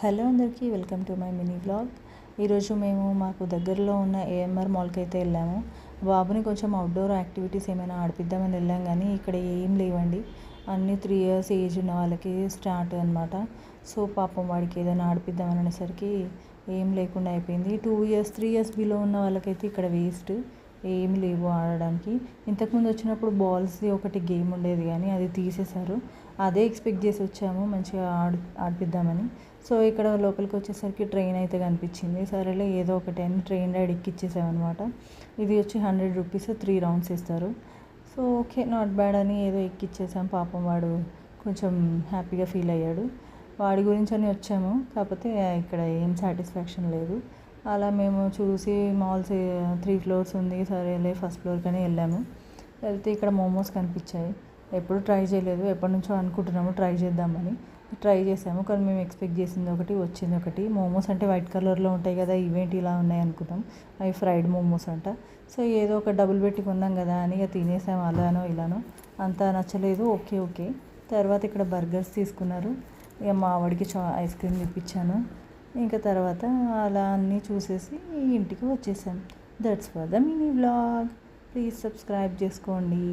Hello అందరికీ, welcome to my mini vlog. ఈరోజు మేము మాకు దగ్గరలో ఉన్న ఏఎంఆర్ మాల్కి అయితే వెళ్ళాము. బాబుని కొంచెం అవుట్డోర్ యాక్టివిటీస్ ఏమైనా ఆడిపిద్దామని వెళ్ళాం, కానీ ఇక్కడ ఏం లేవండి. అన్నీ 3 years ఏజ్ ఉన్న వాళ్ళకి స్టార్ట్ అనమాట. సో పాపం వాడికి ఏదైనా ఆడిపిద్దామని అనేసరికి ఏం లేకుండా అయిపోయింది. 2 years 3 years బిలో ఉన్న వాళ్ళకైతే ఇక్కడ వేస్ట్, ఏమి లేవు ఆడడానికి. ఇంతకుముందు వచ్చినప్పుడు బాల్స్ది ఒకటి గేమ్ ఉండేది, కానీ అది తీసేశారు. అదే ఎక్స్పెక్ట్ చేసి వచ్చాము, మంచిగా ఆడిపిద్దామని. సో ఇక్కడ లోపలికి వచ్చేసరికి ట్రైన్ అయితే కనిపించింది. సరేలే ఏదో ఒకటి అని ట్రైన్ రైడ్ ఎక్కిచ్చేసామన్నమాట. ఇది వచ్చి 100 రూపీస్ 3 rounds ఇస్తారు. సో ఓకే, నాట్ బ్యాడ్ అని ఏదో ఎక్కిచ్చేసాం. పాపం వాడు కొంచెం హ్యాపీగా ఫీల్ అయ్యాడు. వాడి గురించి అని వచ్చాము, కాకపోతే ఇక్కడ ఏం సాటిస్ఫాక్షన్ లేదు. అలా మేము చూసి మాల్స్ 3 floors ఉంది, సరేలే ఫస్ట్ ఫ్లోర్ కానీ వెళ్ళాము. వెళ్తే ఇక్కడ మోమోస్ కనిపించాయి. ఎప్పుడు ట్రై చేయలేదు, ఎప్పటి నుంచో అనుకుంటున్నాము ట్రై చేద్దామని. ట్రై చేసాము, కానీ మేము ఎక్స్పెక్ట్ చేసింది ఒకటి, వచ్చింది ఒకటి. మోమోస్ అంటే వైట్ కలర్లో ఉంటాయి కదా, ఈవెంట్ ఇలా ఉన్నాయి అనుకున్నాం. అవి ఫ్రైడ్ మోమోస్ అంట. సో ఏదో ఒక డబుల్ పెట్టి కొన్నాం కదా అని ఇక తినేసాము, అలానో ఇలానో. అంతా నచ్చలేదు. ఓకే. తర్వాత ఇక్కడ బర్గర్స్ తీసుకున్నారు. ఇక మా వాడికి ఐస్ క్రీమ్ తెప్పించాను. ఇంకా తర్వాత అలా అన్నీ చూసేసి ఇంటికి వచ్చేసాం. That's for the mini vlog. Please subscribe చేసుకోండి.